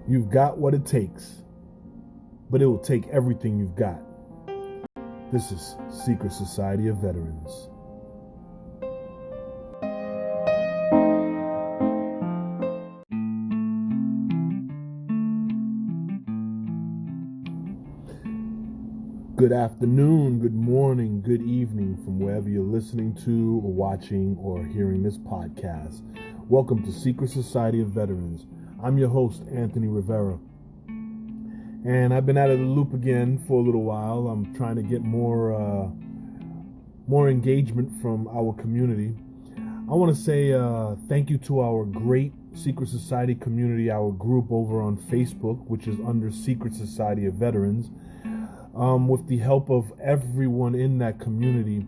You've got what it takes, but it will take everything you've got. This is Secret Society of Veterans. Good afternoon, good morning, good evening from wherever you're listening to or watching or hearing this podcast. Welcome to Secret Society of Veterans. I'm your host, Anthony Rivera. And I've been out of the loop again for a little while. I'm trying to get more engagement from our community. I want to say thank you to our great Secret Society community, our group over on Facebook, which is under Secret Society of Veterans. With the help of everyone in that community,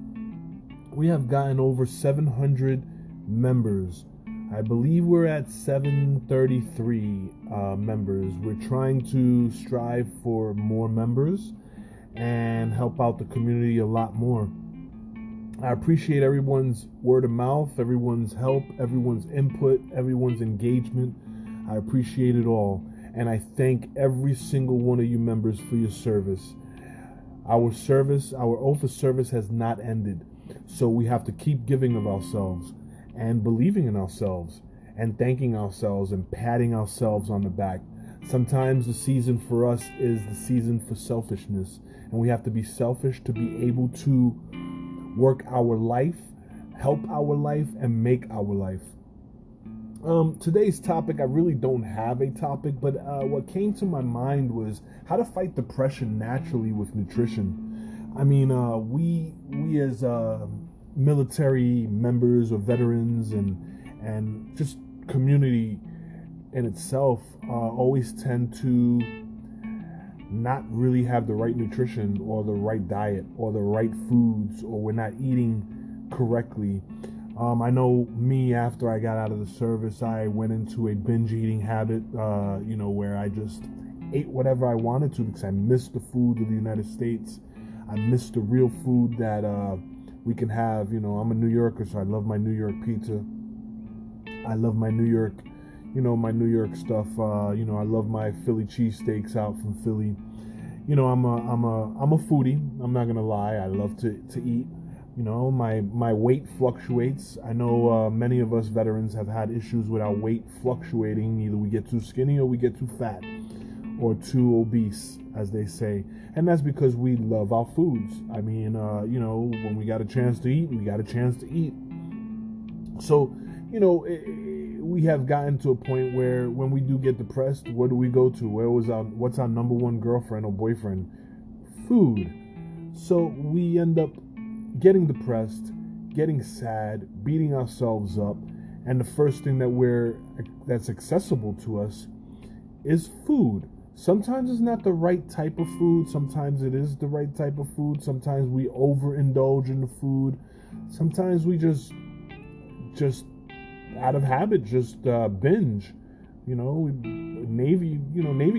we have gotten over 700 members. I believe we're at 733 members. We're trying to strive for more members and help out the community a lot more. I appreciate everyone's word of mouth, everyone's help, everyone's input, everyone's engagement. I appreciate it all. And I thank every single one of you members for your service. Our service, our oath of service has not ended. So we have to keep giving of ourselves and believing in ourselves and thanking ourselves and patting ourselves on the back. Sometimes the season for us is the season for selfishness, and we have to be selfish to be able to work our life, help our life, and make our life. Today's topic, I really don't have a topic, but what came to my mind was how to fight depression naturally with nutrition. I mean, we as military members or veterans and just community in itself always tend to not really have the right nutrition or the right diet or the right foods, or we're not eating correctly. I know me, after I got out of the service, I went into a binge eating habit, where I just ate whatever I wanted to because I missed the food of the United States. I missed the real food that we can have. I'm a New Yorker, so I love my New York pizza. I love my New York, my New York stuff. I love my Philly cheesesteaks out from Philly. I'm a foodie. I'm not gonna lie. I love to eat. My weight fluctuates. I know many of us veterans have had issues with our weight fluctuating. Either we get too skinny or we get too fat or too obese, as they say. And that's because we love our foods. I mean, when we got a chance to eat, we got a chance to eat. So, we have gotten to a point where when we do get depressed, where do we go to? What's our number one girlfriend or boyfriend? Food. So we end up getting depressed, getting sad, beating ourselves up, and the first thing that's accessible to us is food. Sometimes it's not the right type of food. Sometimes it is the right type of food. Sometimes we overindulge in the food. Sometimes we just out of habit just binge. Navy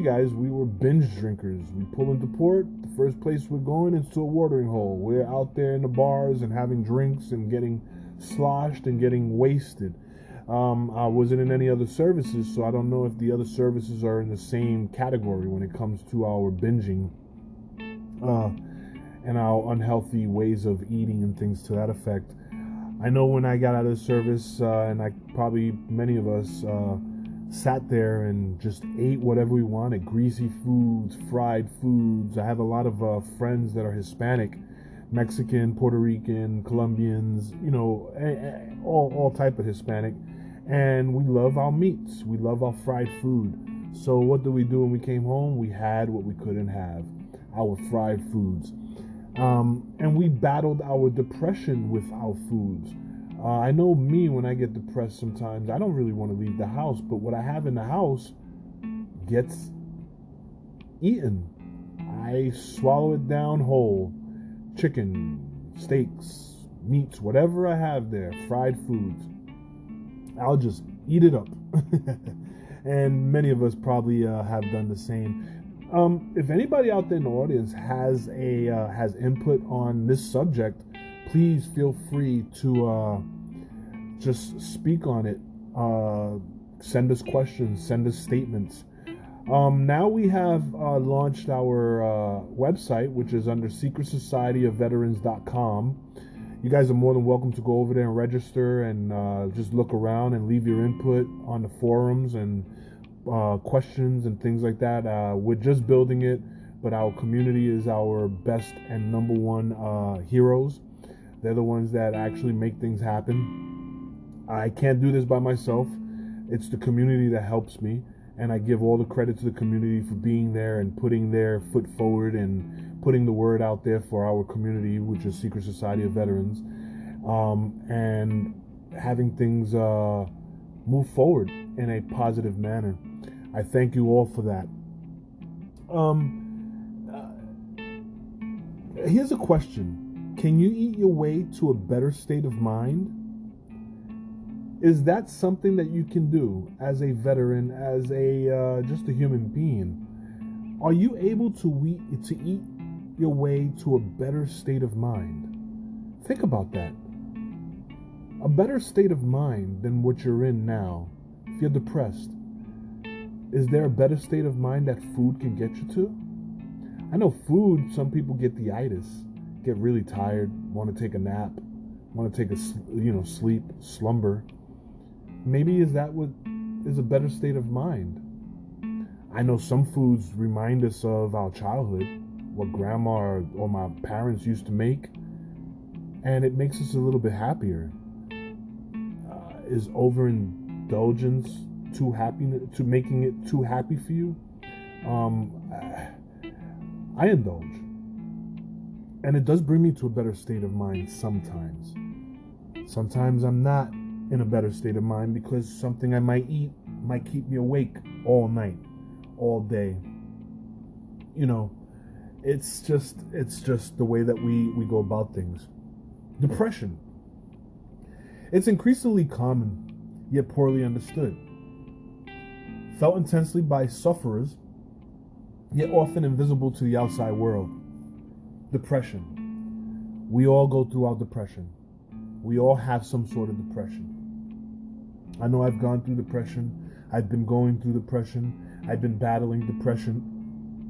guys, we were binge drinkers. We pull into port, the first place we're going is to a watering hole. We're out there in the bars and having drinks and getting sloshed and getting wasted. I wasn't in any other services, so I don't know if the other services are in the same category when it comes to our binging and our unhealthy ways of eating and things to that effect. I know when I got out of the service, and many of us sat there and just ate whatever we wanted, greasy foods, fried foods. I have a lot of friends that are Hispanic, Mexican, Puerto Rican, Colombians, all type of Hispanic, and we love our meats, we love our fried food. So what do? When we came home? We had what we couldn't have, our fried foods, and we battled our depression with our foods. I know me, when I get depressed sometimes, I don't really want to leave the house, but what I have in the house gets eaten. I swallow it down whole. Chicken, steaks, meats, whatever I have there, fried foods, I'll just eat it up. And many of us probably have done the same. If anybody out there in the audience has input on this subject, please feel free to just speak on it. Send us questions, send us statements. Now we have launched our website, which is under secretsocietyofveterans.com. You guys are more than welcome to go over there and register and just look around and leave your input on the forums and questions and things like that. We're just building it, but our community is our best and number one heroes. They're the ones that actually make things happen. I can't do this by myself. It's the community that helps me. And I give all the credit to the community for being there and putting their foot forward and putting the word out there for our community, which is Secret Society of Veterans, and having things move forward in a positive manner. I thank you all for that. Here's a question. Can you eat your way to a better state of mind? Is that something that you can do as a veteran, as a just a human being? Are you able to eat your way to a better state of mind? Think about that. A better state of mind than what you're in now. If you're depressed, is there a better state of mind that food can get you to? I know food, some people get the itis, get really tired, want to take a nap, want to take a sleep, slumber. Maybe is that what is a better state of mind? I know some foods remind us of our childhood, what grandma or my parents used to make, and it makes us a little bit happier. Is overindulgence to making it too happy for you? I indulge, and it does bring me to a better state of mind sometimes. Sometimes I'm not in a better state of mind because something I might eat might keep me awake all night, all day. It's just the way that we go about things. Depression. It's increasingly common, yet poorly understood. Felt intensely by sufferers, yet often invisible to the outside world. Depression. We all go through our depression. We all have some sort of depression. I know I've gone through depression. I've been going through depression. I've been battling depression.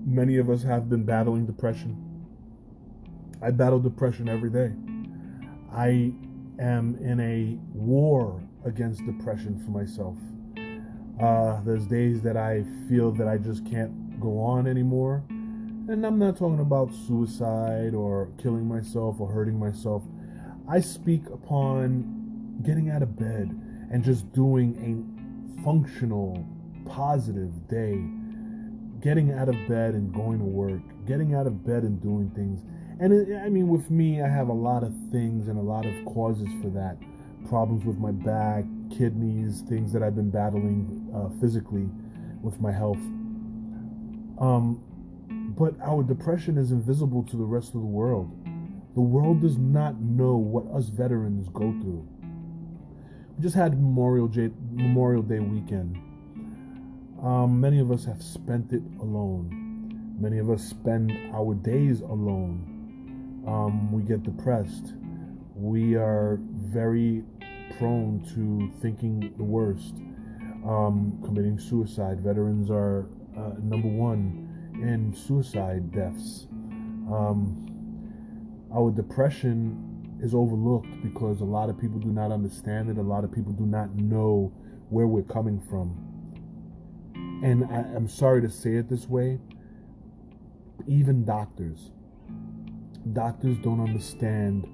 Many of us have been battling depression. I battle depression every day. I am in a war against depression for myself. There's days that I feel that I just can't go on anymore. And I'm not talking about suicide or killing myself or hurting myself. I speak upon getting out of bed and just doing a functional, positive day. Getting out of bed and going to work. Getting out of bed and doing things. And with me, I have a lot of things and a lot of causes for that. Problems with my back, kidneys, things that I've been battling physically with my health. But our depression is invisible to the rest of the world. The world does not know what us veterans go through. We just had Memorial Day weekend. Many of us have spent it alone. Many of us spend our days alone. We get depressed. We are very prone to thinking the worst, committing suicide. Veterans are number one in suicide deaths. Our depression is overlooked because a lot of people do not understand it. A lot of people do not know where we're coming from. And I'm sorry to say it this way, even doctors don't understand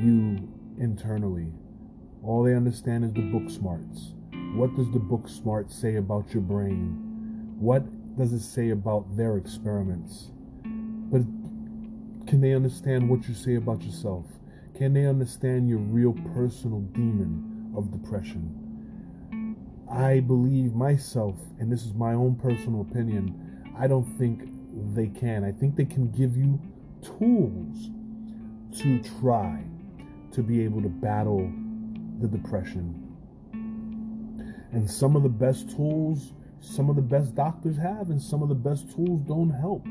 you internally. All they understand is the book smarts. What does the book smart say about your brain? What does it say about their experiments? But can they understand what you say about yourself? Can they understand your real personal demon of depression? I believe myself, and this is my own personal opinion, I don't think they can. I think they can give you tools to try to be able to battle the depression. And some of the best tools, some of the best doctors have, and some of the best tools don't help.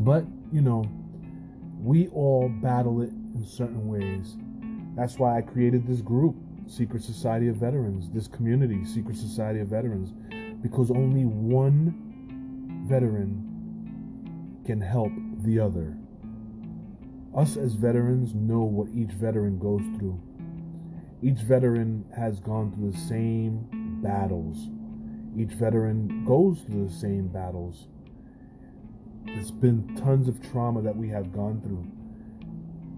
But, we all battle it in certain ways. That's why I created this group, Secret Society of Veterans, this community, Secret Society of Veterans, because only one veteran can help the other. Us as veterans know what each veteran goes through. Each veteran has gone through the same battles. Each veteran goes through the same battles. There's been tons of trauma that we have gone through.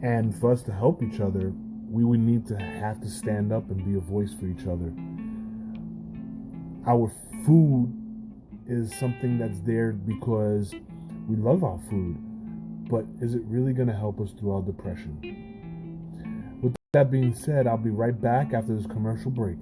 And for us to help each other, we would need to have to stand up and be a voice for each other. Our food is something that's there because we love our food. But is it really going to help us through our depression? With that being said, I'll be right back after this commercial break.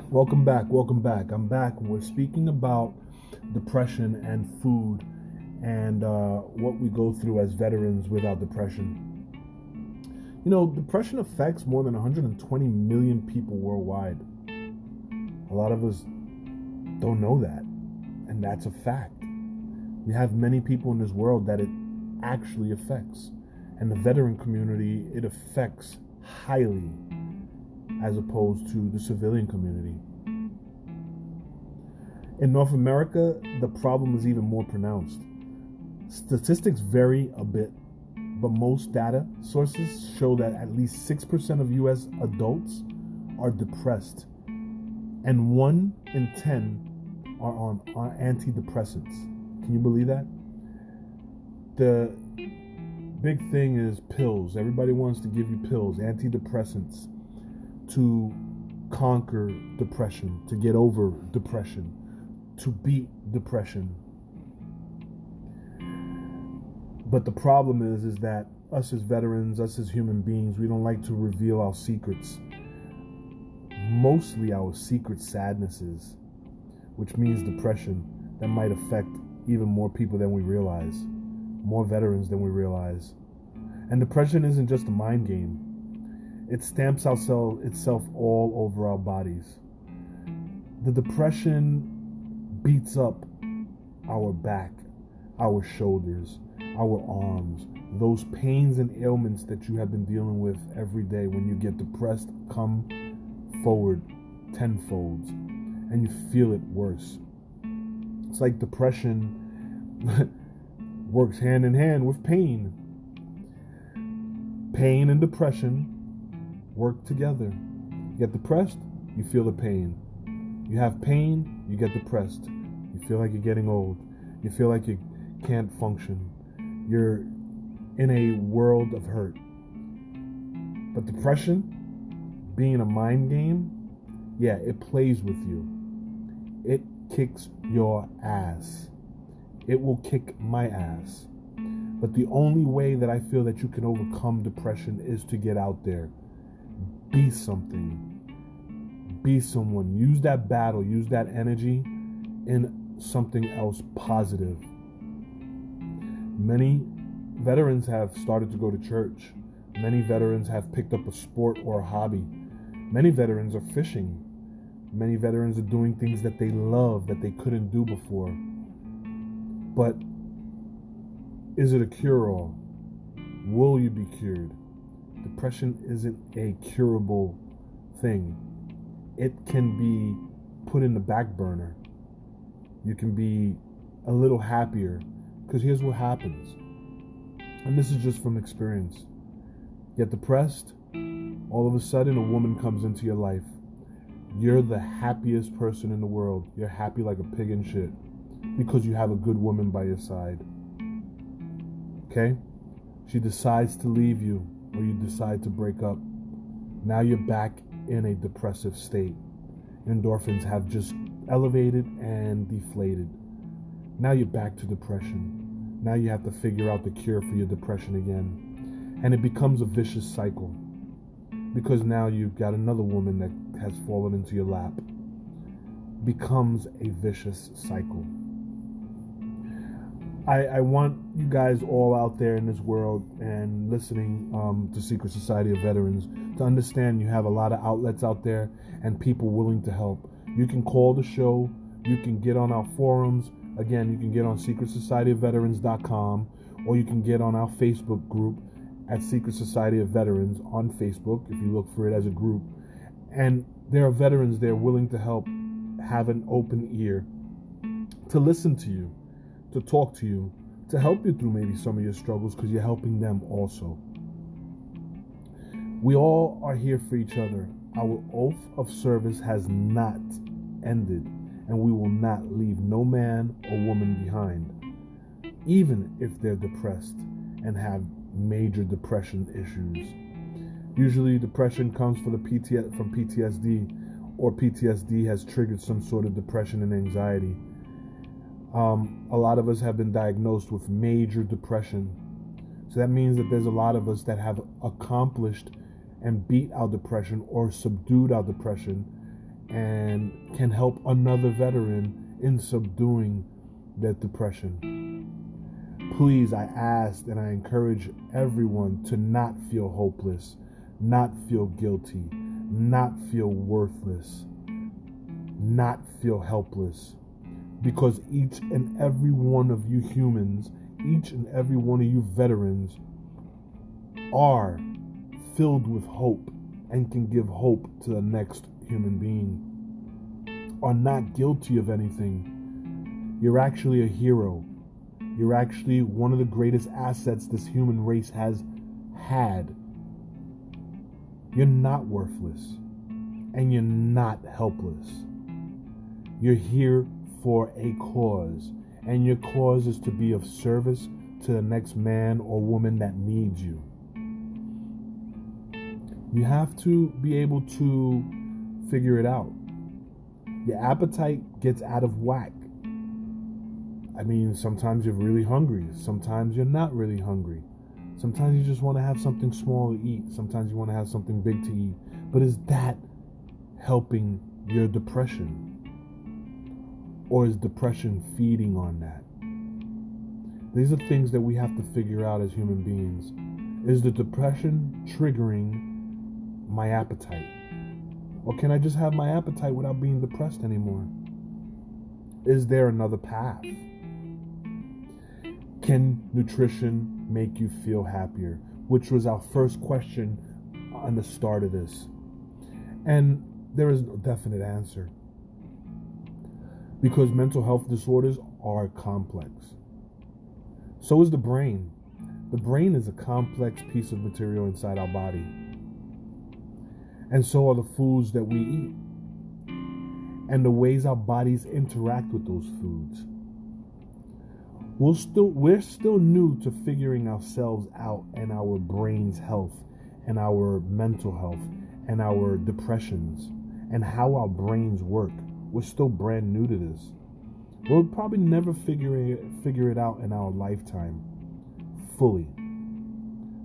Welcome back. I'm back. We're speaking about depression and food and what we go through as veterans with our depression. You know, depression affects more than 120 million people worldwide. A lot of us don't know that, and that's a fact. We have many people in this world that it actually affects, and the veteran community, it affects highly as opposed to the civilian community. In North America, the problem is even more pronounced. Statistics vary a bit, but most data sources show that at least 6% of US adults are depressed, and 1 in 10 are on antidepressants. Can you believe that? The big thing is pills. Everybody wants to give you pills, antidepressants, to conquer depression, to get over depression, to beat depression. But the problem is that us as veterans, us as human beings, we don't like to reveal our secrets. Mostly our secret sadnesses, which means depression, that might affect even more people than we realize, more veterans than we realize. And depression isn't just a mind game. It stamps itself all over our bodies. The depression beats up our back, our shoulders, our arms. Those pains and ailments that you have been dealing with every day when you get depressed come forward tenfold, and you feel it worse. It's like depression works hand in hand with pain. Pain and depression work together. You get depressed, you feel the pain. You have pain, you get depressed. You feel like you're getting old. You feel like you can't function. You're in a world of hurt. But depression, being a mind game, yeah, it plays with you. It kicks your ass. It will kick my ass. But the only way that I feel that you can overcome depression is to get out there. Be something. Be someone. Use that battle, use that energy in something else positive. Many veterans have started to go to church. Many veterans have picked up a sport or a hobby. Many veterans are fishing. Many veterans are doing things that they love that they couldn't do before. But is it a cure-all? Will you be cured? Depression isn't a curable thing. It can be put in the back burner. You can be a little happier, because here's what happens. And this is just from experience. Get depressed, all of a sudden a woman comes into your life. You're the happiest person in the world. You're happy like a pig in shit because you have a good woman by your side. Okay? She decides to leave you, or you decide to break up. Now you're back in a depressive state. Endorphins have just elevated and deflated. Now you're back to depression. Now you have to figure out the cure for your depression again. And it becomes a vicious cycle. Because now you've got another woman that has fallen into your lap. Becomes a vicious cycle. I want you guys all out there in this world and listening to Secret Society of Veterans to understand you have a lot of outlets out there and people willing to help. You can call the show. You can get on our forums. Again, you can get on secretsocietyofveterans.com, or you can get on our Facebook group at Secret Society of Veterans on Facebook, if you look for it as a group. And there are veterans there willing to help, have an open ear, to listen to you, to talk to you, to help you through maybe some of your struggles, because you're helping them also. We all are here for each other. Our oath of service has not ended, and we will not leave no man or woman behind, even if they're depressed and have major depression issues. Usually depression comes from PTSD, or PTSD has triggered some sort of depression and anxiety. A lot of us have been diagnosed with major depression. So that means that there's a lot of us that have accomplished and beat our depression or subdued our depression and can help another veteran in subduing their depression. Please, I ask and I encourage everyone to not feel hopeless, not feel guilty, not feel worthless, not feel helpless. Because each and every one of you humans, each and every one of you veterans are filled with hope and can give hope to the next human being, are not guilty of anything. You're actually a hero. You're actually one of the greatest assets this human race has had. You're not worthless, and you're not helpless. You're here for a cause, and your cause is to be of service to the next man or woman that needs you. You have to be able to figure it out. Your appetite gets out of whack. I mean, sometimes you're really hungry. Sometimes you're not really hungry. Sometimes you just want to have something small to eat. Sometimes you want to have something big to eat. But is that helping your depression? Or is depression feeding on that? These are things that we have to figure out as human beings. Is the depression triggering my appetite? Or can I just have my appetite without being depressed anymore? Is there another path? Can nutrition make you feel happier? Which was our first question on the start of this. And there is no definite answer. Because mental health disorders are complex. So is the brain. The brain is a complex piece of material inside our body. And so are the foods that we eat. And the ways our bodies interact with those foods. We're still new to figuring ourselves out and our brain's health and our mental health and our depressions and how our brains work. We're still brand new to this. We'll probably never figure it out in our lifetime fully.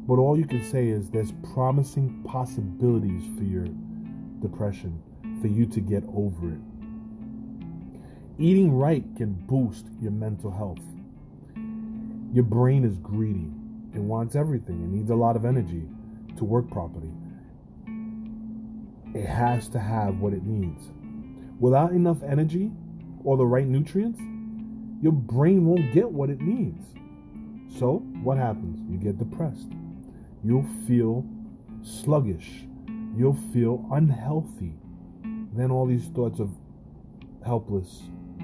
But all you can say is there's promising possibilities for your depression, for you to get over it. Eating right can boost your mental health. Your brain is greedy. It wants everything. It needs a lot of energy to work properly. It has to have what it needs. Without enough energy or the right nutrients, your brain won't get what it needs. So what happens? You get depressed. You'll feel sluggish. You'll feel unhealthy. Then all these thoughts of helpless,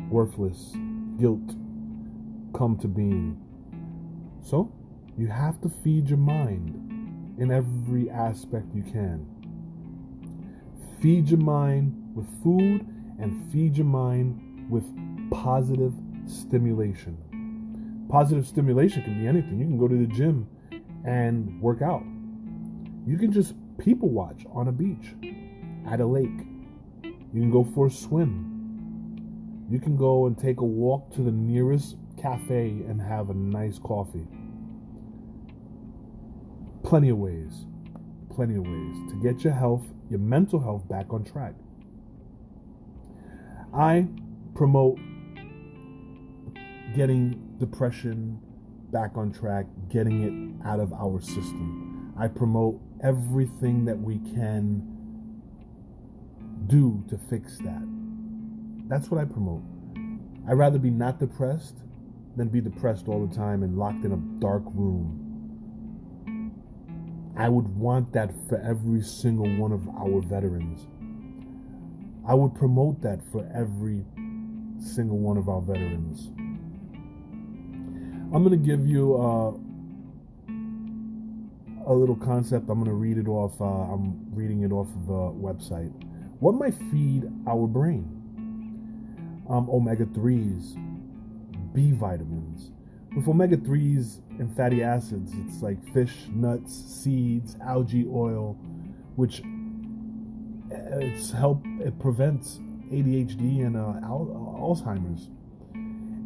worthless, guilt come to being. So you have to feed your mind in every aspect you can. Feed your mind with food and feed your mind with positive stimulation. Positive stimulation can be anything. You can go to the gym and work out. You can just people watch on a beach, at a lake. You can go for a swim. You can go and take a walk to the nearest cafe and have a nice coffee. Plenty of ways to get your health, your mental health back on track. I promote getting depression back on track, getting it out of our system. I promote everything that we can do to fix that. That's what I promote. I'd rather be not depressed than be depressed all the time and locked in a dark room. I would want that for every single one of our veterans. I would promote that for every single one of our veterans. I'm going to give you a little concept. I'm going to read it off. I'm reading it off of a website. What might feed our brain? Omega-3s, B vitamins. With omega-3s and fatty acids, it's like fish, nuts, seeds, algae oil, which it prevents ADHD and Alzheimer's.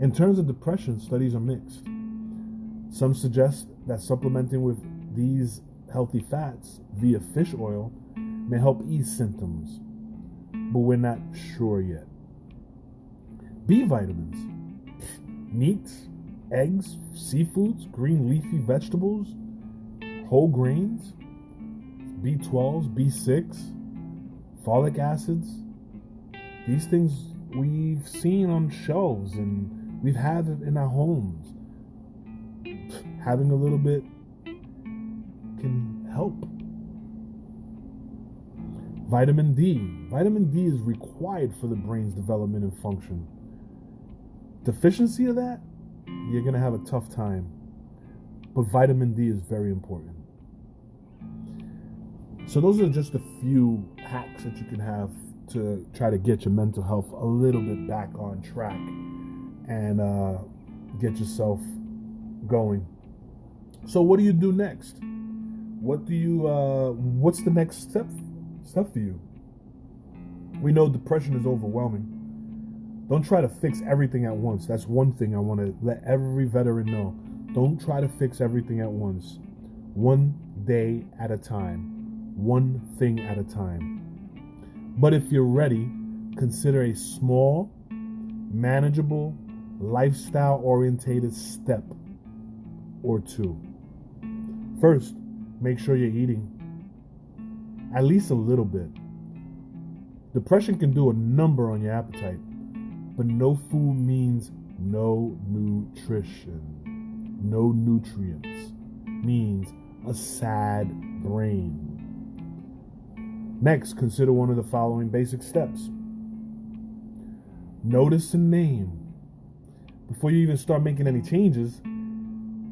In terms of depression, studies are mixed. Some suggest that supplementing with these healthy fats via fish oil may help ease symptoms, but we're not sure yet. B vitamins, meats, eggs, seafoods, green leafy vegetables, whole grains, B12s, B6, folic acids. These things we've seen on shelves and we've had it in our homes. Having a little bit can help. Vitamin D. Vitamin D is required for the brain's development and function. Deficiency of that, you're going to have a tough time. But vitamin D is very important. So those are just a few hacks that you can have to try to get your mental health a little bit back on track and get yourself going. So what do you do next? What's the next step for you? We know depression is overwhelming. Don't try to fix everything at once. That's one thing I want to let every veteran know. Don't try to fix everything at once. One day at a time. One thing at a time. But if you're ready, consider a small, manageable, lifestyle-orientated step or two. First, make sure you're eating at least a little bit. Depression can do a number on your appetite, but no food means no nutrition. No nutrients means a sad brain. Next, consider one of the following basic steps. Notice and name. Before you even start making any changes,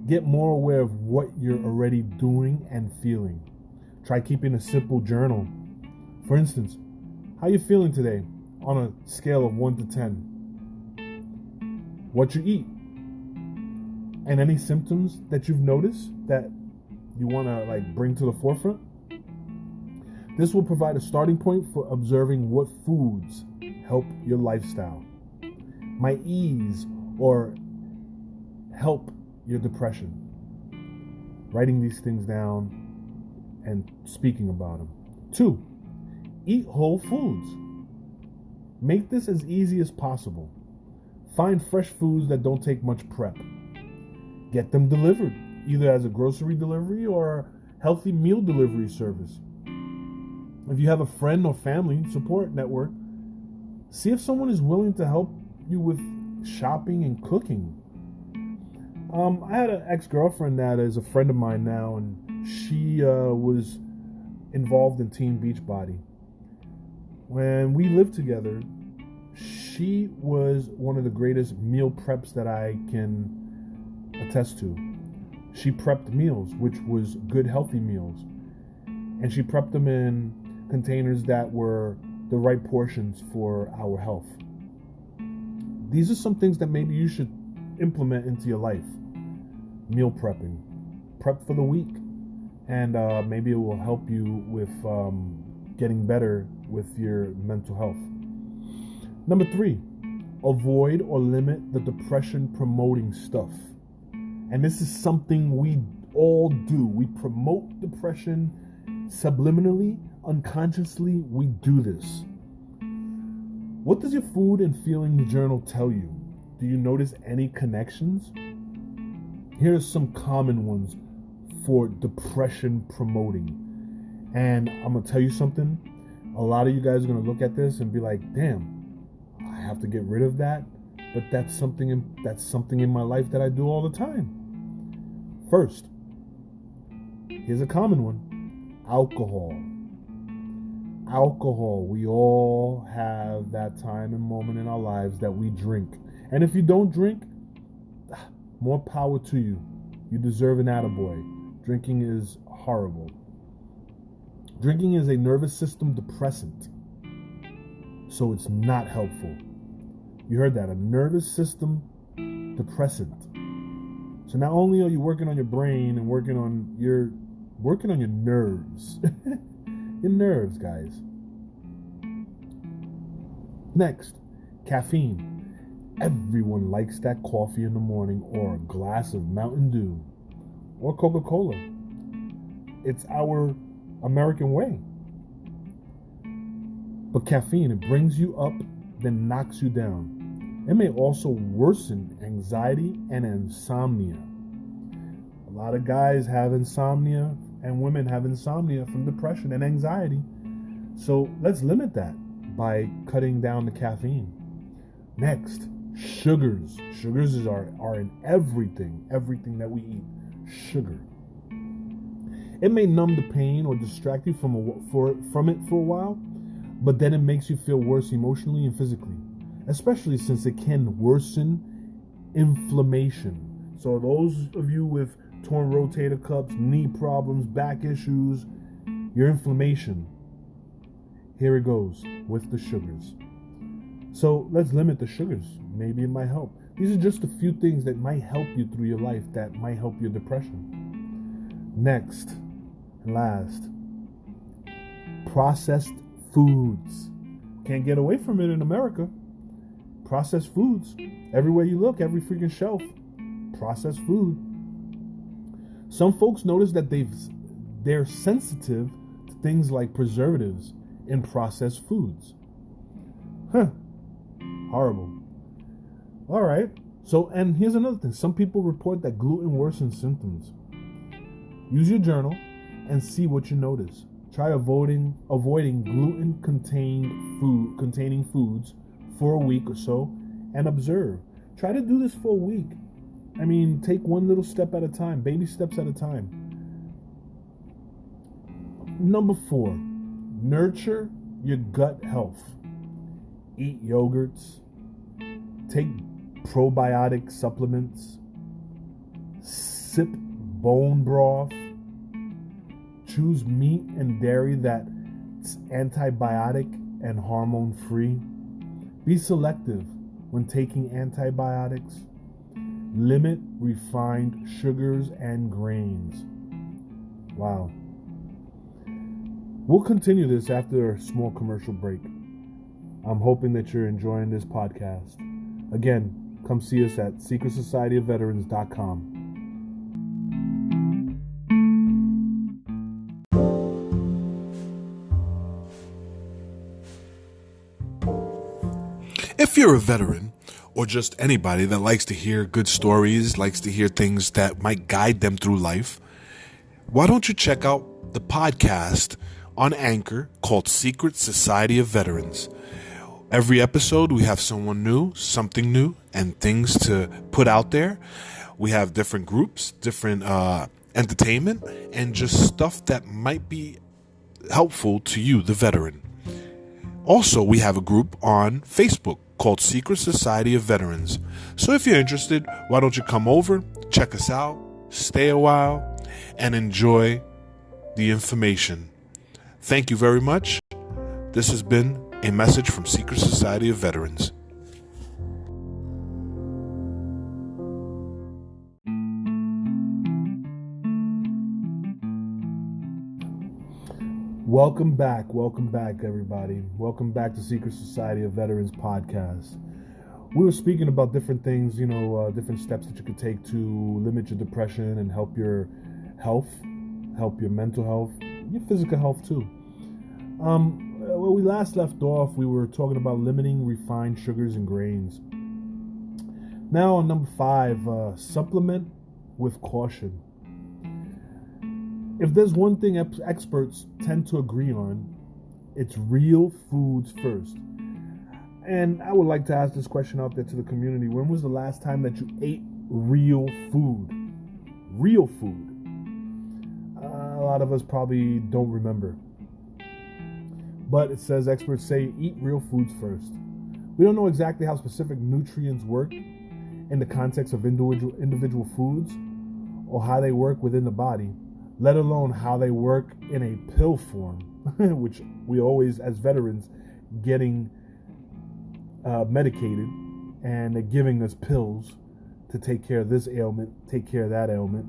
get more aware of what you're already doing and feeling. Try keeping a simple journal. For instance, how you feeling today on a scale of 1 to 10? What you eat? And any symptoms that you've noticed that you want to bring to the forefront? This will provide a starting point for observing what foods help your lifestyle, might ease or help your depression. Writing these things down and speaking about them. 2, eat whole foods. Make this as easy as possible. Find fresh foods that don't take much prep. Get them delivered, either as a grocery delivery or healthy meal delivery service. If you have a friend or family support network, see if someone is willing to help you with shopping and cooking. I had an ex-girlfriend that is a friend of mine now, and she was involved in Team Beachbody. When we lived together, she was one of the greatest meal preps that I can attest to. She prepped meals, which was good, healthy meals. And she prepped them in containers that were the right portions for our health. These are some things that maybe you should implement into your life. Meal prepping. Prep for the week. And maybe it will help you with getting better with your mental health. Number 3, avoid or limit the depression promoting stuff. And this is something we all do. We promote depression subliminally, unconsciously. We do this. What does your food and feelings journal tell you? Do you notice any connections? Here are some common ones for depression promoting. And I'm going to tell you something. A lot of you guys are going to look at this and be like, damn, I have to get rid of that. but that's something in my life that I do all the time. First, here's a common one: alcohol. Alcohol. We all have that time and moment in our lives that we drink. And if you don't drink, more power to you. You deserve an attaboy. Drinking is horrible. Drinking is a nervous system depressant, so it's not helpful. You heard that, a nervous system depressant. So not only are you working on your brain and working on your nerves. Your nerves, guys. Next, caffeine. Everyone likes that coffee in the morning or a glass of Mountain Dew or Coca-Cola. It's our American way. But caffeine, it brings you up, then knocks you down. It may also worsen anxiety and insomnia. A lot of guys have insomnia and women have insomnia from depression and anxiety. So let's limit that by cutting down the caffeine. Next, sugars. Sugars are in everything that we eat. Sugar. It may numb the pain or distract you from it for a while, but then it makes you feel worse emotionally and physically, especially since it can worsen inflammation. So those of you with torn rotator cuffs, knee problems, back issues, your inflammation, here it goes with the sugars. So let's limit the sugars. Maybe it might help. These are just a few things that might help you through your life, that might help your depression. Next and last, processed foods. Can't get away from it in America. Processed foods. Everywhere you look, every freaking shelf, processed food. Some folks notice that they're sensitive to things like preservatives in processed foods. Horrible. All right. So, and here's another thing. Some people report that gluten worsens symptoms. Use your journal and see what you notice. Try avoiding gluten-containing foods for a week or so and observe. Try to do this for a week. I mean, take one little step at a time, baby steps at a time. Number 4, nurture your gut health. Eat yogurts, take probiotic supplements, sip bone broth, choose meat and dairy that's antibiotic and hormone free. Be selective when taking antibiotics. Limit refined sugars and grains. Wow. We'll continue this after a small commercial break. I'm hoping that you're enjoying this podcast. Again, come see us at secretsocietyofveterans.com. If you're a veteran, or just anybody that likes to hear good stories, likes to hear things that might guide them through life, why don't you check out the podcast on Anchor called Secret Society of Veterans? Every episode, we have someone new, something new, and things to put out there. We have different groups, different entertainment, and just stuff that might be helpful to you, the veteran. Also, we have a group on Facebook called Secret Society of Veterans. So if you're interested, why don't you come over, check us out, stay a while, and enjoy the information. Thank you very much. This has been a message from Secret Society of Veterans. Welcome back, everybody. Welcome back to Secret Society of Veterans podcast. We were speaking about different things, different steps that you could take to limit your depression and help your health, help your mental health, your physical health too. When we last left off, we were talking about limiting refined sugars and grains. Now on number 5, supplement with caution. If there's one thing experts tend to agree on, it's real foods first. And I would like to ask this question out there to the community. When was the last time that you ate real food? Real food. A lot of us probably don't remember. But it says, experts say, eat real foods first. We don't know exactly how specific nutrients work in the context of individual foods or how they work within the body, let alone how they work in a pill form, which we always, as veterans, getting medicated, and they're giving us pills to take care of this ailment, take care of that ailment.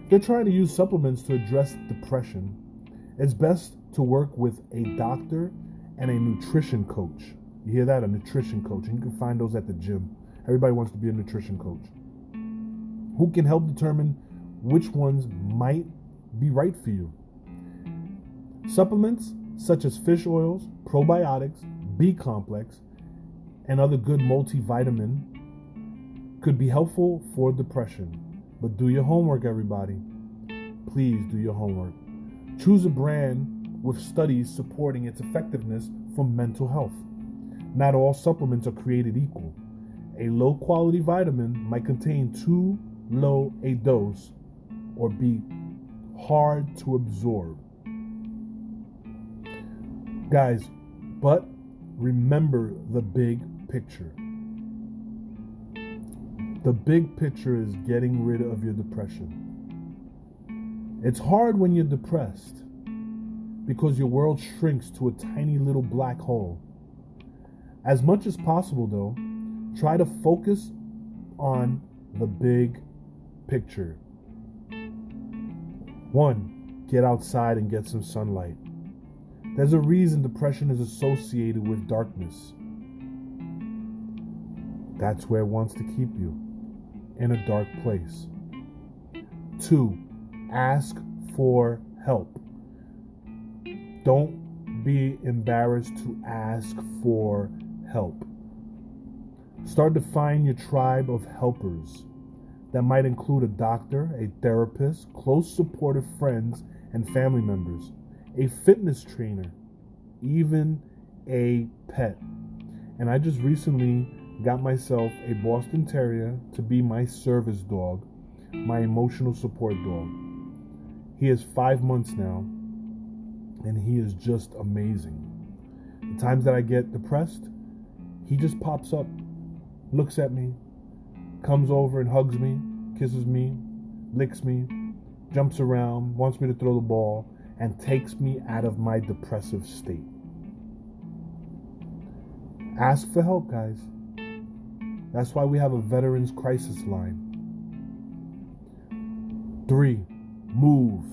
They're trying to use supplements to address depression. It's best to work with a doctor and a nutrition coach. You hear that? A nutrition coach. And you can find those at the gym. Everybody wants to be a nutrition coach who can help determine which ones might be right for you. Supplements such as fish oils, probiotics, B complex, and other good multivitamin could be helpful for depression. But do your homework, everybody. Please do your homework. Choose a brand with studies supporting its effectiveness for mental health. Not all supplements are created equal. A low-quality vitamin might contain too low a dose or be hard to absorb. Guys, but remember the big picture. The big picture is getting rid of your depression. It's hard when you're depressed because your world shrinks to a tiny little black hole. As much as possible, though, try to focus on the big picture. 1, get outside and get some sunlight. There's a reason depression is associated with darkness. That's where it wants to keep you, in a dark place. 2, ask for help. Don't be embarrassed to ask for help. Start to find your tribe of helpers. That might include a doctor, a therapist, close supportive friends and family members, a fitness trainer, even a pet. And I just recently got myself a Boston Terrier to be my service dog, my emotional support dog. He is 5 months now, and he is just amazing. The times that I get depressed, he just pops up, looks at me, comes over and hugs me, kisses me, licks me, jumps around, wants me to throw the ball, and takes me out of my depressive state. Ask for help, guys. That's why we have a veterans crisis line. 3, move.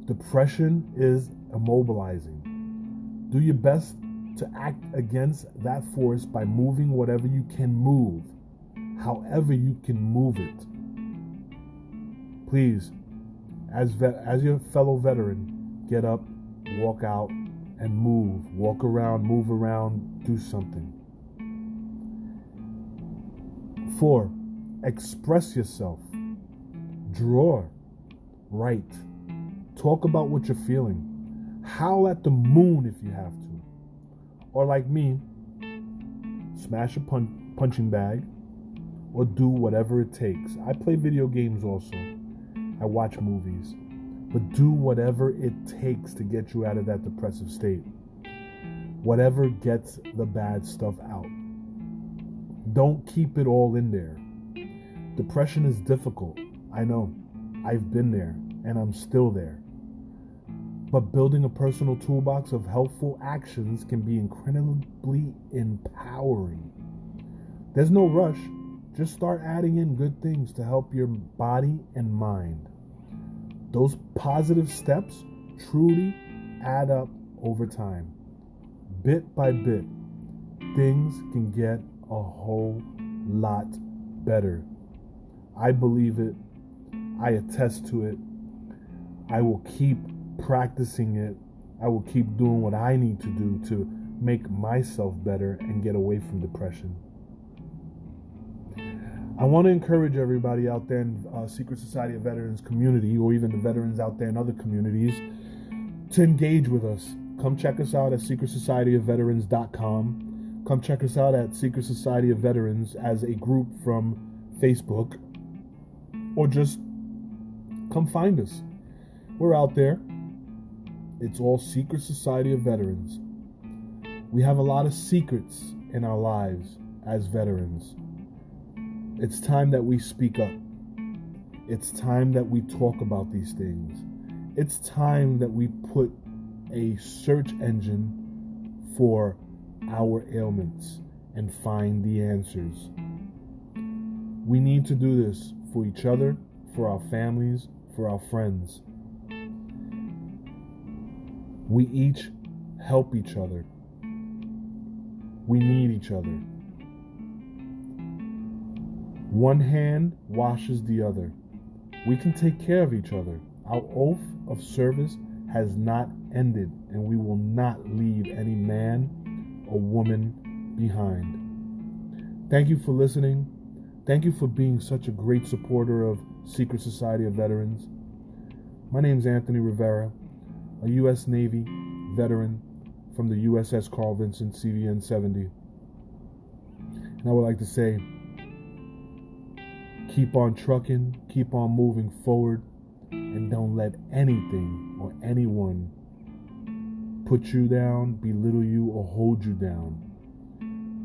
Depression is immobilizing. Do your best to act against that force by moving whatever you can move, however you can move it. Please, as your fellow veteran, get up, walk out, and move. Walk around, move around, do something. 4, express yourself. Draw, write, talk about what you're feeling. Howl at the moon if you have to. Or like me, smash a punching bag or do whatever it takes. I play video games also. I watch movies. But do whatever it takes to get you out of that depressive state. Whatever gets the bad stuff out. Don't keep it all in there. Depression is difficult. I know. I've been there and I'm still there. But building a personal toolbox of helpful actions can be incredibly empowering. There's no rush. Just start adding in good things to help your body and mind. Those positive steps truly add up over time. Bit by bit, things can get a whole lot better. I believe it. I attest to it. I will keep practicing it. I will keep doing what I need to do to make myself better and get away from depression. I want to encourage everybody out there in Secret Society of Veterans community, or even the veterans out there in other communities, to engage with us. come check us out at secretsocietyofveterans.com. Come check us out at Secret Society of Veterans as a group from Facebook, or just come find us. We're out there. It's all Secret Society of Veterans. We have a lot of secrets in our lives as veterans. It's time that we speak up. It's time that we talk about these things. It's time that we put a search engine for our ailments and find the answers. We need to do this for each other, for our families, for our friends. We each help each other. We need each other. One hand washes the other. We can take care of each other. Our oath of service has not ended, and we will not leave any man or woman behind. Thank you for listening. Thank you for being such a great supporter of Secret Society of Veterans. My name is Anthony Rivera, a U.S. Navy veteran from the USS Carl Vinson CVN 70. And I would like to say, keep on trucking, keep on moving forward, and don't let anything or anyone put you down, belittle you, or hold you down,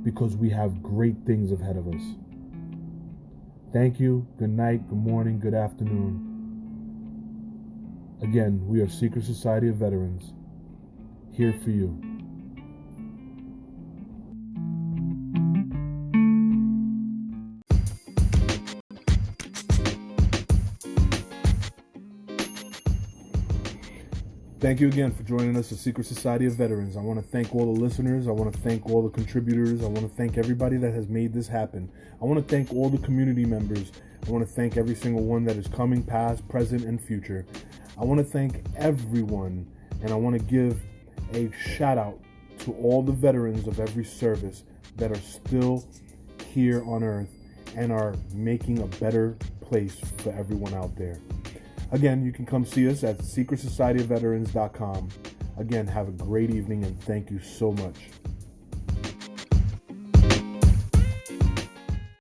because we have great things ahead of us. Thank you. Good night, good morning, good afternoon. Again, we are Secret Society of Veterans, here for you. Thank you again for joining us at Secret Society of Veterans. I want to thank all the listeners. I want to thank all the contributors. I want to thank everybody that has made this happen. I want to thank all the community members. I want to thank every single one that is coming, past, present, and future. I want to thank everyone, and I want to give a shout out to all the veterans of every service that are still here on earth and are making a better place for everyone out there. Again, you can come see us at secretsocietyofveterans.com. Again, have a great evening, and thank you so much.